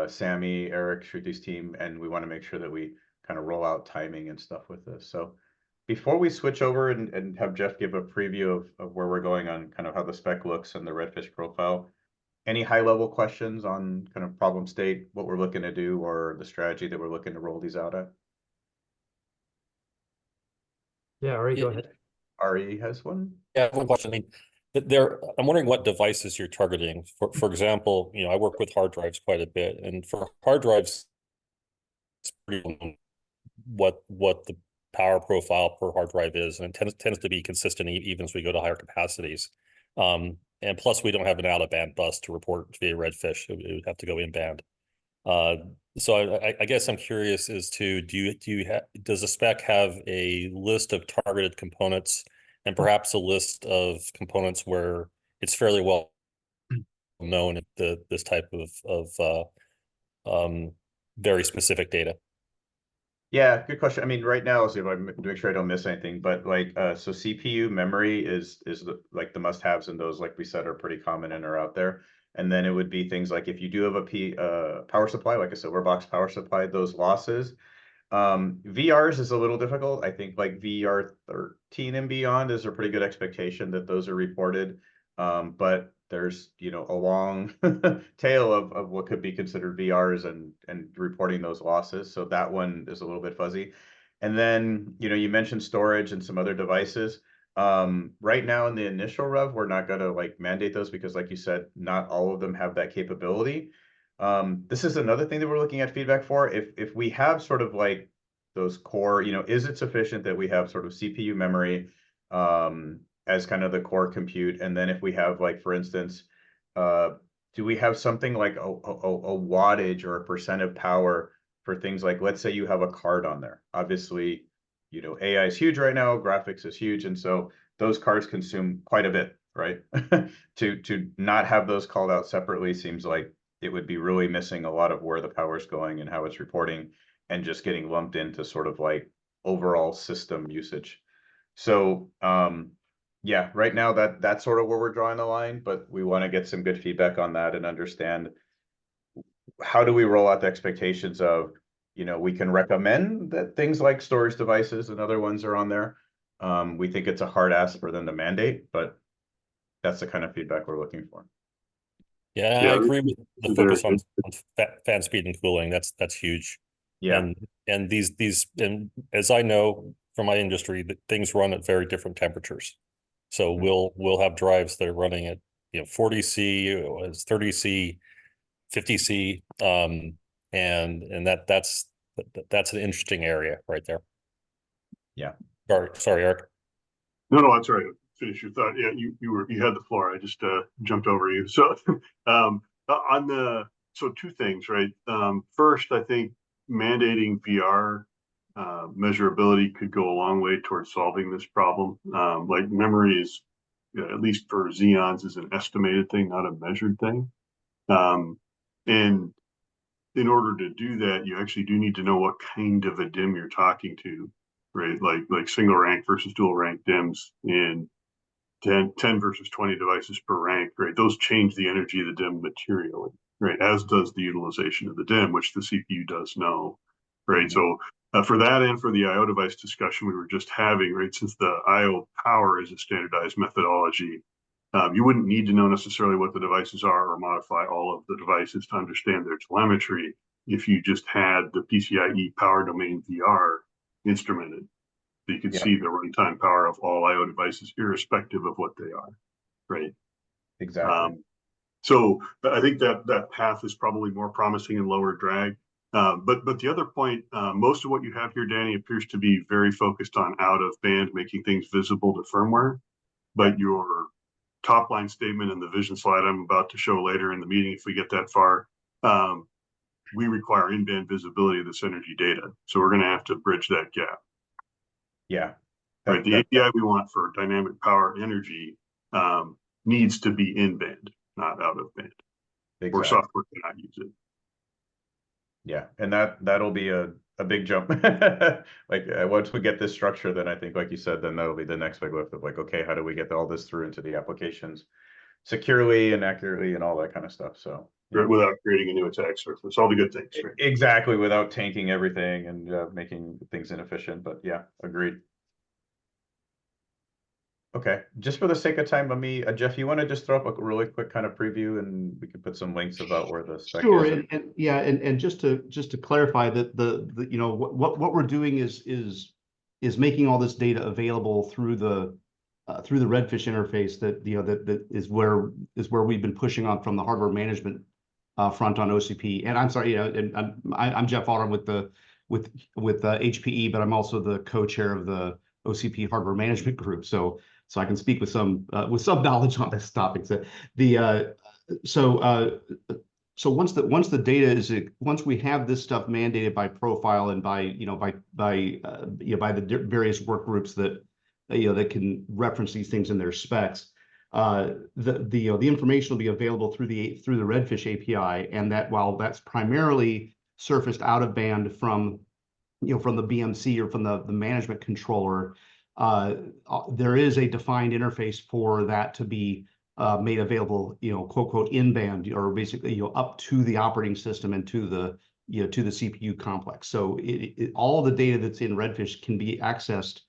Sammy, Eric, Shruti's team, and we want to make sure that we kind of roll out timing and stuff with this. So before we switch over and have Jeff give a preview of where we're going on kind of how the spec looks and the Redfish profile, any high level questions on kind of problem state, what we're looking to do, or the strategy that we're looking to roll these out at? Yeah, Ari, go ahead. Ari has one. Yeah, I have one question. I mean, I'm wondering what devices you're targeting. For example, I work with hard drives quite a bit, and for hard drives, it's pretty known what the power profile per hard drive is, and it tends to be consistent even as we go to higher capacities. And plus, we don't have an out-of-band bus to report via Redfish. It would have to go in-band. So I guess I'm curious as to, does the spec have a list of targeted components, and perhaps a list of components where it's fairly well known at this type of very specific data? Yeah, good question. I mean, right now, let's see if I make sure I don't miss anything, but like, so CPU memory is the must-haves, and those, like we said, are pretty common and are out there. And then it would be things like, if you do have a power supply, like a silver box power supply, those losses. VRs is a little difficult. I think like VR 13 and beyond is a pretty good expectation that those are reported. But there's, a long tail of what could be considered VRs and reporting those losses. So that one is a little bit fuzzy. And then, you mentioned storage and some other devices. Right now in the initial rev, we're not going to like mandate those, because like you said, not all of them have that capability. This is another thing that we're looking at feedback for. If we have sort of like those core, is it sufficient that we have sort of CPU memory as kind of the core compute? And then if we have, like, for instance, do we have something like a wattage or a % of power for things like, let's say you have a card on there. Obviously, you know, AI is huge right now, graphics is huge, and so those cards consume quite a bit, right? To not have those called out separately seems like it would be really missing a lot of where the power is going and how it's reporting, and just getting lumped into sort of like overall system usage. So yeah, right now that's sort of where we're drawing the line, but we want to get some good feedback on that and understand how do we roll out the expectations of, you know, we can recommend that things like storage devices and other ones are on there. We think it's a hard ask for them to mandate, but that's the kind of feedback we're looking for. Yeah, Yeah, I agree with the very focus on fan speed and cooling. That's huge. Yeah, And these and as I know from my industry, that things run at very different temperatures. So we'll have drives that are running at 40 C, it's 30 C, 50 C, and that's an interesting area right there. Yeah. Sorry, Eric. No, that's all right. Finish your thought. Yeah, you had the floor. I just jumped over you. So so two things, right? First, I think mandating VR measurability could go a long way towards solving this problem. Like memory is, at least for Xeons, is an estimated thing, not a measured thing. And in order to do that, you actually do need to know what kind of a DIM you're talking to, right? Like single rank versus dual rank DIMs in 10 versus 20 devices per rank, right? Those change the energy of the DIM materially, right? As does the utilization of the DIM, which the CPU does know, right? Mm-hmm. So for that and for the IO device discussion we were just having, right? Since the IO power is a standardized methodology, you wouldn't need to know necessarily what the devices are or modify all of the devices to understand their telemetry if you just had the PCIe power domain VR instrumented. So you could see the runtime power of all IO devices, irrespective of what they are, right? Exactly. So I think that path is probably more promising and lower drag. But the other point, most of what you have here, Danny, appears to be very focused on out of band, making things visible to firmware. But your top line statement and the vision slide I'm about to show later in the meeting, if we get that far, we require in-band visibility of this energy data. So we're going to have to bridge that gap. Yeah. Right. The API we want for dynamic power energy needs to be in band, not out of band. Exactly. Or software cannot use it. Yeah, and that'll be a big jump. Like once we get this structure, then I think, like you said, then that'll be the next big lift of like, okay, how do we get all this through into the applications securely and accurately and all that kind of stuff. So right, without creating a new attack surface, all the good things. Right? Exactly, without tanking everything and making things inefficient. But yeah, agreed. Okay, just for the sake of time, Jeff, you want to just throw up a really quick kind of preview, and we can put some links about where the spec is. And just to clarify that the what we're doing is making all this data available through the Redfish interface that is where we've been pushing on from the hardware management front on OCP. And I'm sorry, and I'm Jeff Autumn with HPE, but I'm also the co-chair of the OCP hardware management group. So I can speak with some knowledge on this topic. Once we have this stuff mandated by profile and by the various work groups that that can reference these things in their specs, the information will be available through the Redfish API, and that while that's primarily surfaced out of band from the BMC or from the management controller, there is a defined interface for that to be made available, quote, quote, in band, or basically, up to the operating system and to the CPU complex. So all the data that's in Redfish can be accessed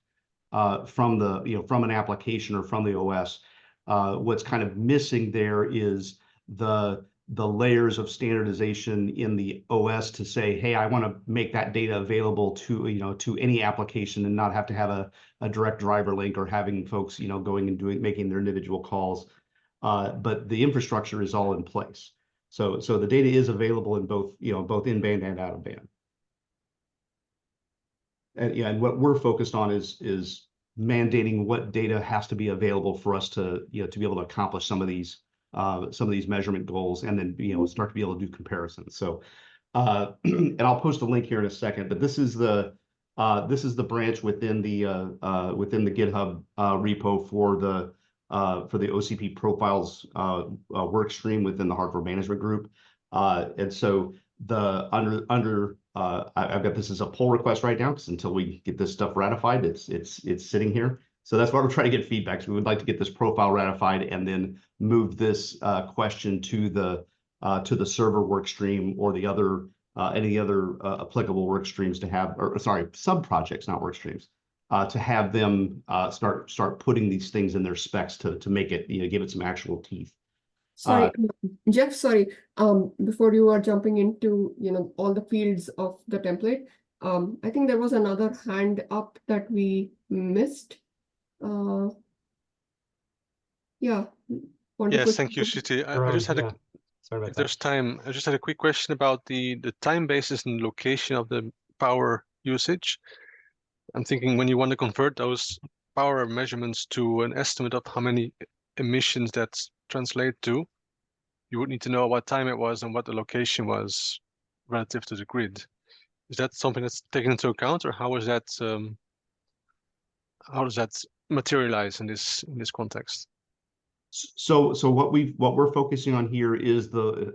from from an application or from the OS. What's kind of missing there is the layers of standardization in the OS to say, hey, I want to make that data available to to any application and not have to have a direct driver link or having folks going and making their individual calls. But the infrastructure is all in place. So the data is available in both both in band and out of band. And what we're focused on is mandating what data has to be available for us to to be able to accomplish some of these measurement goals, and then start to be able to do comparisons. So And I'll post a link here in a second, but this is the branch within the GitHub repo for the OCP profiles work stream within the hardware management group. And so I've got this as a pull request right now, because until we get this stuff ratified, it's sitting here. So that's why we're trying to get feedback. So we would like to get this profile ratified and then move this question to the server work stream or the other any other applicable work streams to have, or sorry, sub projects, not work streams, to have them start putting these things in their specs to make it, give it some actual teeth. Sorry, Jeff, sorry. Before you are jumping into, all the fields of the template, I think there was another hand up that we missed. Yeah. Yes, thank you, Shruti. I just had a, Sorry about if there's time, I just had a quick question about the time basis and location of the power usage. I'm thinking when you want to convert those power measurements to an estimate of how many emissions that translate to, you would need to know what time it was and what the location was relative to the grid. Is that something that's taken into account, or how is that? How does that materialize in this context? So what we're focusing on here is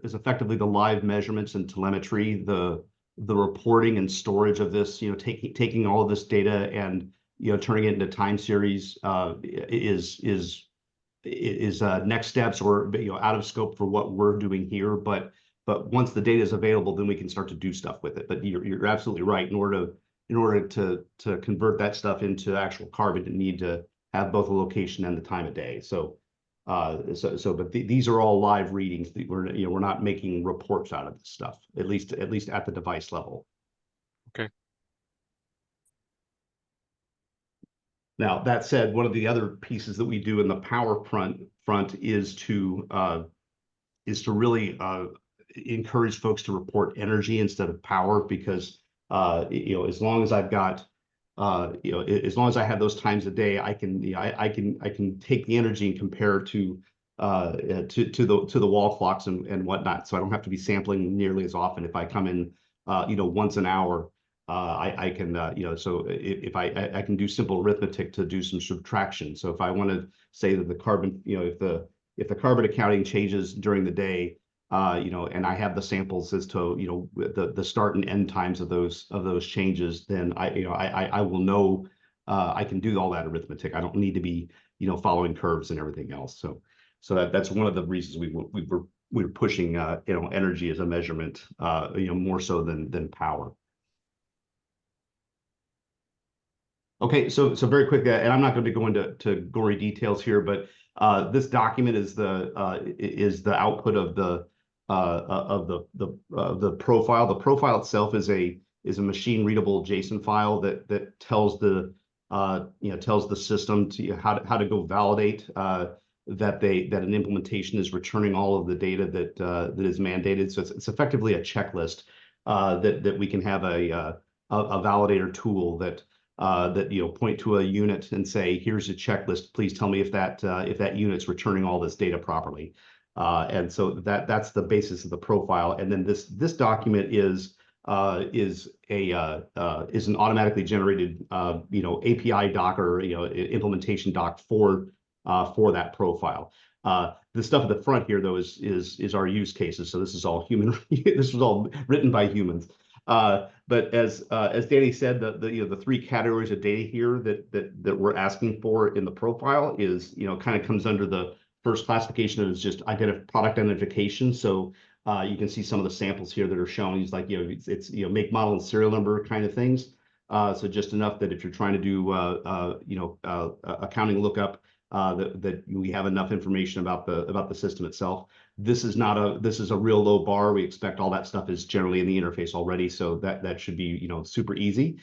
effectively the live measurements and telemetry, the reporting and storage of this, taking all of this data and turning it into time series is next steps, or out of scope for what we're doing here. But once the data is available, then we can start to do stuff with it. But you're absolutely right. In order to convert that stuff into actual carbon, you need to have both the location and the time of day. But these are all live readings. We're not making reports out of this stuff, at least at the device level. Okay. Now, that said, one of the other pieces that we do in the power front is to really encourage folks to report energy instead of power, because as long as I've got as long as I have those times a day, I can take the energy and compare it to the wall clocks and whatnot. So I don't have to be sampling nearly as often. If I come in once an hour, I can so if I can do simple arithmetic to do some subtraction. So if I want to say that the carbon, if the carbon accounting changes during the day, and I have the samples as to the start and end times of those changes, then I will know. I can do all that arithmetic. I don't need to be following curves and everything else. So that's one of the reasons we were pushing energy as a measurement more so than power. Okay, so very quick, and I'm not going to go into gory details here, but this document is the output of the profile. The profile itself is a machine readable JSON file that tells the system to how to go validate that an implementation is returning all of the data that is mandated. So it's effectively a checklist that we can have a validator tool that point to a unit and say, here's a checklist. Please tell me if that unit's returning all this data properly. And so that's the basis of the profile. And then this document is an automatically generated API doc or implementation doc for that profile. The stuff at the front here though is our use cases. So this is all human. This was all written by humans. But as Danny said, the three categories of data here that we're asking for in the profile is kind of comes under the first classification is just product identification. So you can see some of the samples here that are shown. It's like it's make, model, and serial number kind of things. So just enough that if you're trying to do accounting lookup, that we have enough information about the system itself. This is a real low bar. We expect all that stuff is generally in the interface already, so that should be super easy.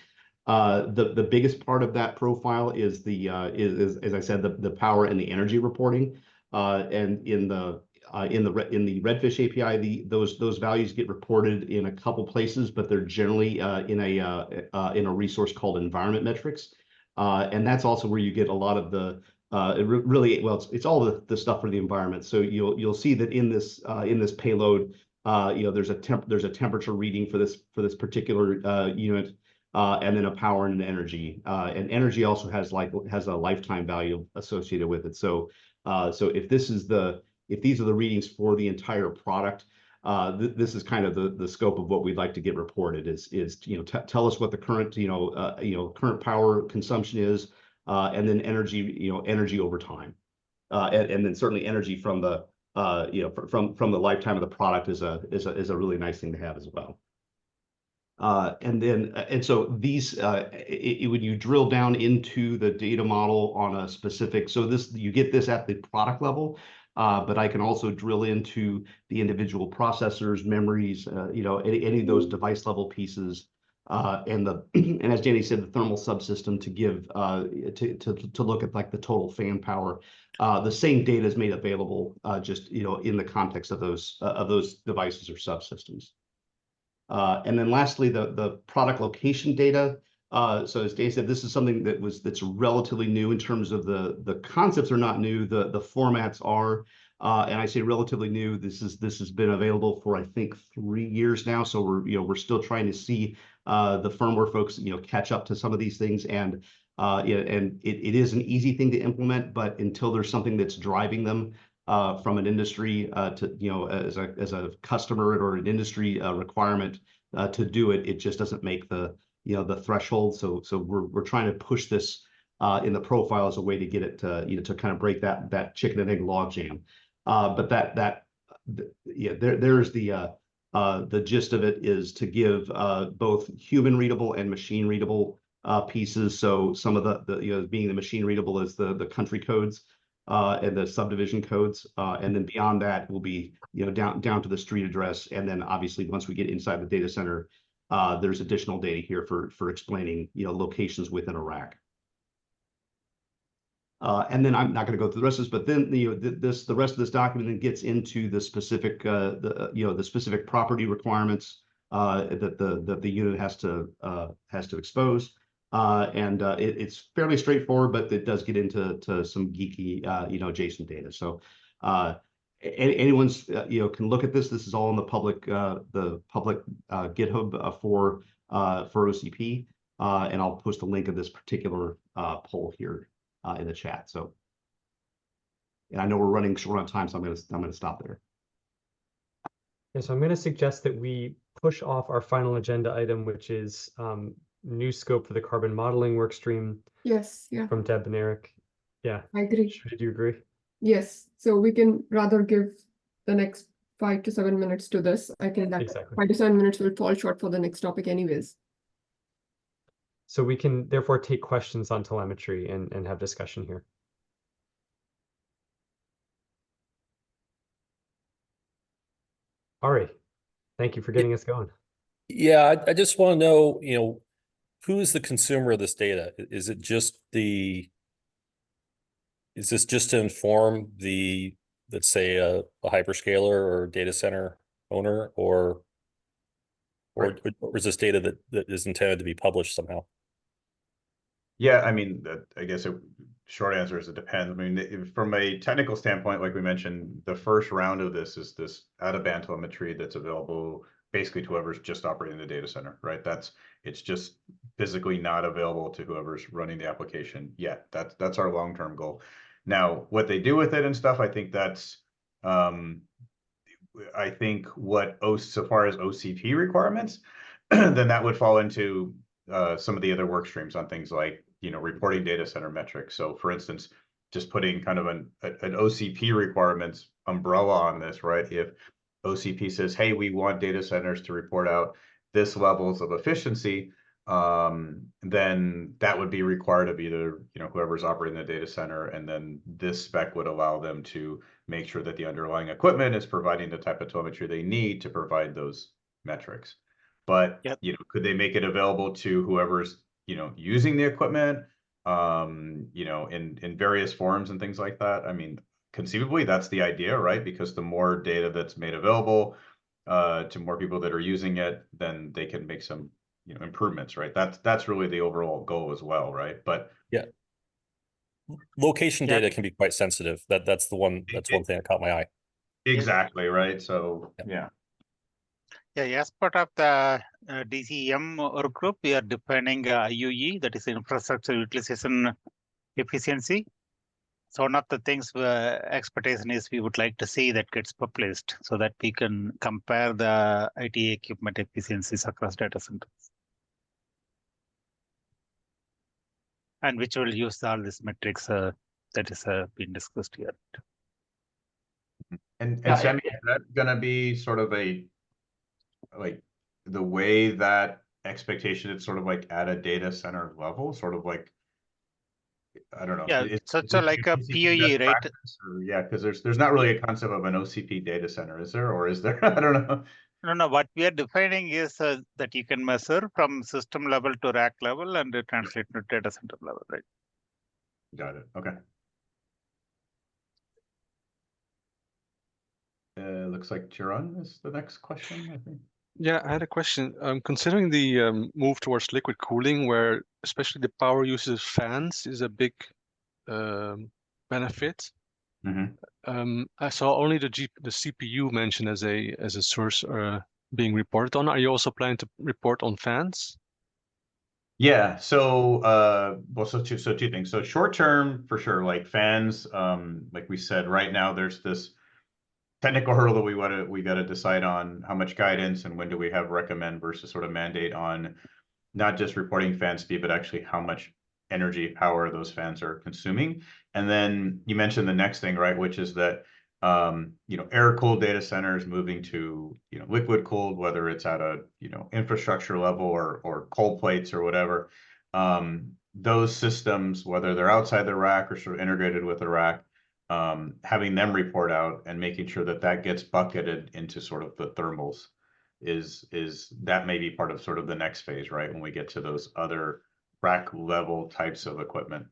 The biggest part of that profile is as I said, the power and the energy reporting. And in the Redfish API, those values get reported in a couple places, but they're generally in a resource called environment metrics, and that's also where you get a lot of the it's all the stuff for the environment. So you'll see that in this payload, there's a temperature reading for this particular unit, and then a power and an energy. And energy also has a lifetime value associated with it. So if these are the readings for the entire product, this is kind of the scope of what we'd like to get reported is tell us what the current current power consumption is, and then energy over time, and then certainly energy from the from the lifetime of the product is a really nice thing to have as well. And so these when you drill down into the data model on a specific, so you get this at the product level, but I can also drill into the individual processors, memories, any of those device level pieces, and as Danny said, the thermal subsystem to give to look at like the total fan power. The same data is made available just in the context of those devices or subsystems. And then lastly, the product location data. So as Dave said, this is something that's relatively new in terms of the concepts are not new, the formats are, and I say relatively new. This has been available for I think 3 years now. So we're still trying to see the firmware folks catch up to some of these things, and it is an easy thing to implement, but until there's something that's driving them from an industry to as a customer or an industry requirement to do it, it just doesn't make the threshold. So we're trying to push this in the profile as a way to get it to kind of break that chicken and egg logjam. But there's the gist of it is to give both human readable and machine readable pieces. So some of the being the machine readable is the country codes and the subdivision codes, and then beyond that will be down to the street address, and then obviously once we get inside the data center, there's additional data here for explaining locations within a rack. And then I'm not going to go through the rest of this, but then the rest of this document then gets into the specific the specific property requirements that the unit has to expose. And it's fairly straightforward, but it does get into some geeky, adjacent data. So anyone's can look at this. This is all in the public GitHub for OCP, and I'll post a link of this particular poll here in the chat. So, and I know we're running short on time, so I'm gonna stop there. Yeah, so I'm going to suggest that we push off our final agenda item, which is new scope for the carbon modeling workstream. Yes, yeah. From Deb and Eric. Yeah. I agree. Should you agree? Yes. So we can rather give the next 5 to 7 minutes to this. I think that exactly. 5 to 7 minutes will fall short for the next topic anyways. So we can therefore take questions on telemetry and have discussion here. Ari, thank you for getting us going. Yeah, I just want to know, who is the consumer of this data? Is this just to inform let's say a hyperscaler or data center owner, or is this data that is intended to be published somehow? Yeah, I mean, I guess short answer is it depends. I mean, from a technical standpoint, like we mentioned, the first round of this is this out-of-band telemetry that's available basically to whoever's just operating the data center, right? It's just physically not available to whoever's running the application yet. That's our long-term goal. Now, what they do with it and stuff, I think that's, I think so far as OCP requirements, then that would fall into some of the other work streams on things like, reporting data center metrics. So for instance, just putting kind of an OCP requirements umbrella on this, right? If OCP says, hey, we want data centers to report out this levels of efficiency, then that would be required of either, whoever's operating the data center, and then this spec would allow them to make sure that the underlying equipment is providing the type of telemetry they need to provide those metrics. But, could they make it available to whoever's, using the equipment, in various forms and things like that? I mean, conceivably, that's the idea, right? Because the more data that's made available to more people that are using it, then they can make some, improvements, right? That's really the overall goal as well, right? But yeah, location data can be quite sensitive. That's one thing that caught my eye. Exactly, right? So yeah. Yeah, as part of the DCEM work group, we are defining IUE, that is infrastructure utilization efficiency. So one of the things expectation is we would like to see that gets published so that we can compare the IT equipment efficiencies across data centers. And which will use all these metrics that is being discussed here. And Yeah, Sammy, is that gonna be sort of like the way that expectation is sort of like at a data center level, sort of like, I don't know. Yeah, so like a OCP POE, best right? practice, or, yeah, because there's not really a concept of an OCP data center, is there, or is there? I don't know. No, what we are defining is that you can measure from system level to rack level and translate to data center level, right? Got it. Okay. Looks like Chiron is the next question, I think. Yeah, I had a question. Considering the move towards liquid cooling, where especially the power usage of fans is a big benefit, I saw only the CPU mentioned as a source being reported on. Are you also planning to report on fans? Yeah, so well, so two things. So short term, for sure, like fans, like we said, right now there's this technical hurdle that we got to decide on how much guidance and when do we have recommend versus sort of mandate on not just reporting fan speed, but actually how much energy power those fans are consuming. And then you mentioned the next thing, right, which is that air cooled data centers moving to liquid cooled, whether it's at a infrastructure level or cold plates or whatever. Those systems, whether they're outside the rack or sort of integrated with the rack, having them report out and making sure that that gets bucketed into sort of the thermals is that may be part of sort of the next phase, right? When we get to those other rack level types of equipment.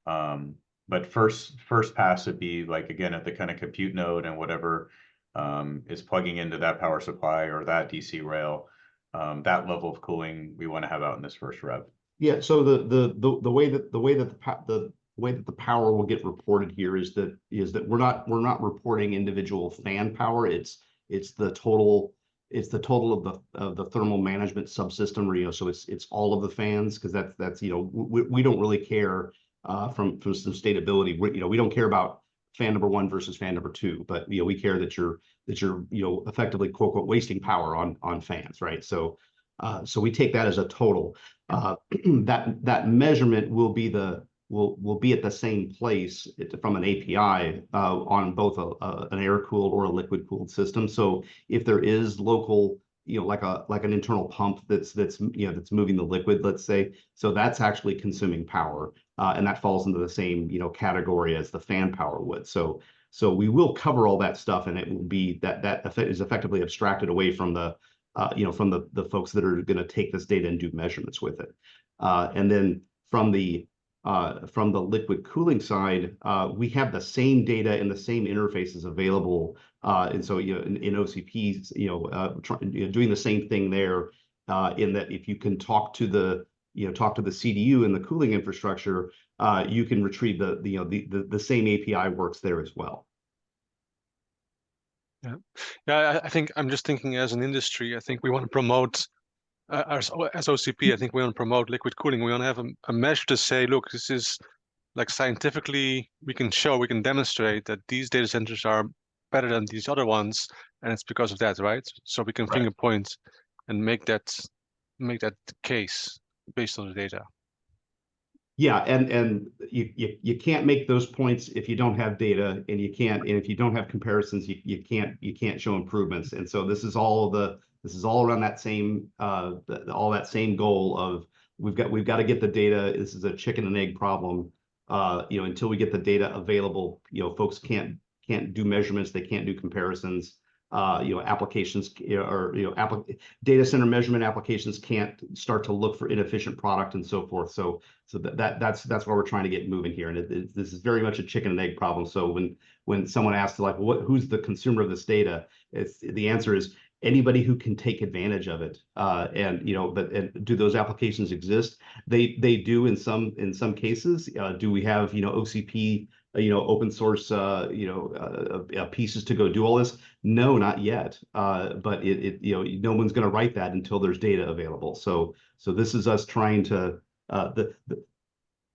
But first pass would be like, again, at the kind of compute node and whatever is plugging into that power supply or that DC rail, that level of cooling we want to have out in this first rev. Yeah, so the way that the power will get reported here is that we're not reporting individual fan power. It's the total of the thermal management subsystem. So it's all of the fans, because that's we don't really care from sustainability. We don't care about fan number 1 versus fan number 2, but we care that you're effectively quote unquote wasting power on fans, right? So we take that as a total. That measurement will be at the same place from an API on both an air cooled or a liquid cooled system. So if there is local, like an internal pump that's moving the liquid, let's say, so that's actually consuming power, and that falls into the same category as the fan power would. So we will cover all that stuff, and it will be that is effectively abstracted away from the folks that are going to take this data and do measurements with it. And then from the liquid cooling side, we have the same data and the same interfaces available. And so in OCPs, doing the same thing there, in that if you can talk to the CDU and the cooling infrastructure, you can retrieve the same API works there as well. Yeah, I think I'm just thinking as an industry, I think we want to promote, as OCP, I think we want to promote liquid cooling. We want to have a measure to say, look, this is like scientifically, we can demonstrate that these data centers are better than these other ones, and it's because of that, right? So we can finger point and make that case based on the data. Yeah, and you can't make those points if you don't have data, and if you don't have comparisons, you can't show improvements. And so this is all around that same goal of we've got to get the data. This is a chicken and egg problem. Until we get the data available, folks can't do measurements, they can't do comparisons. Applications data center measurement applications can't start to look for inefficient product and so forth. So that's why we're trying to get moving here. And this is very much a chicken and egg problem. So when someone asks like, who's the consumer of this data, the answer is anybody who can take advantage of it. And do those applications exist? They do in some cases. Do we have OCP open source, pieces to go do all this? No, not yet. But no one's going to write that until there's data available. So this is us trying to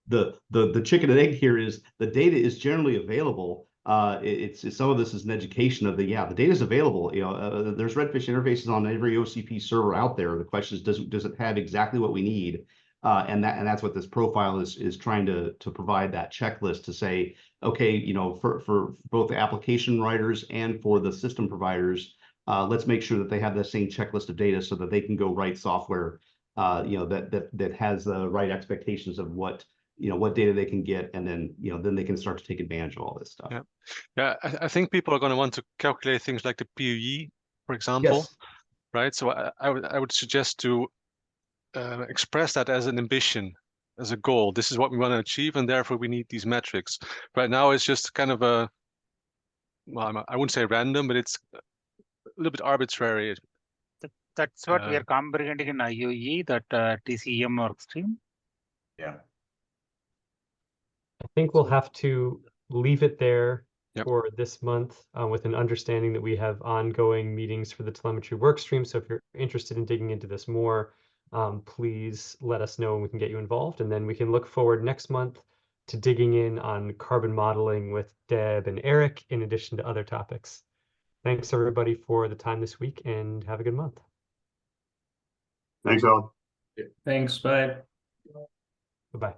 the chicken and egg here is the data is generally available. It's some of this is an education of the data is available. There's Redfish interfaces on every OCP server out there. The question is, does it have exactly what we need? And that's what this profile is trying to provide, that checklist to say, okay, for both the application writers and for the system providers, let's make sure that they have the same checklist of data so that they can go write software, that has the right expectations of what data they can get, and then they can start to take advantage of all this stuff. Yeah, I think people are going to want to calculate things like the PUE, for example, Yes. right? So I would suggest to express that as an ambition, as a goal. This is what we want to achieve, and therefore we need these metrics. Right now, it's just kind of well, I wouldn't say random, but it's a little bit arbitrary. That's what we are comprehending in IUE, that TCEM work stream. Yeah. I think we'll have to leave it there Yep. for this month, with an understanding that we have ongoing meetings for the telemetry workstream. So if you're interested in digging into this more, please let us know and we can get you involved. And then we can look forward next month to digging in on carbon modeling with Deb and Eric, in addition to other topics. Thanks everybody for the time this week, and have a good month. Thanks, Alan. Thanks, bye. Bye-bye.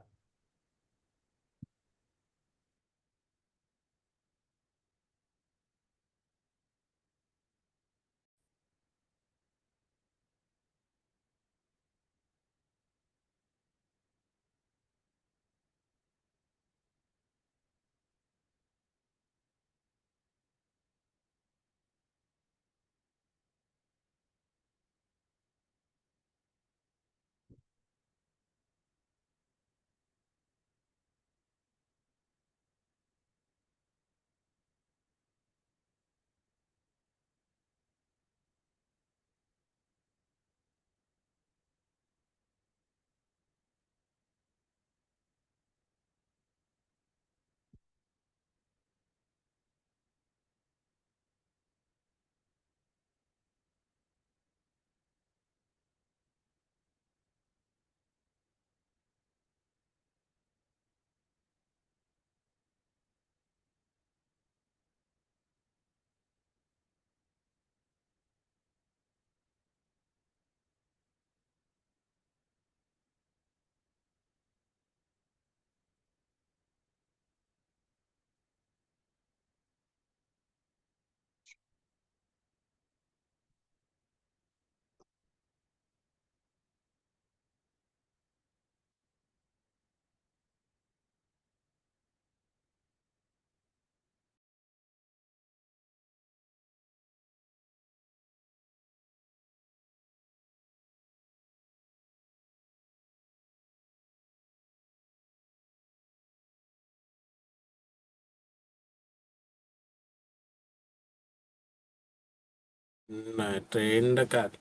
Nah, train dekat.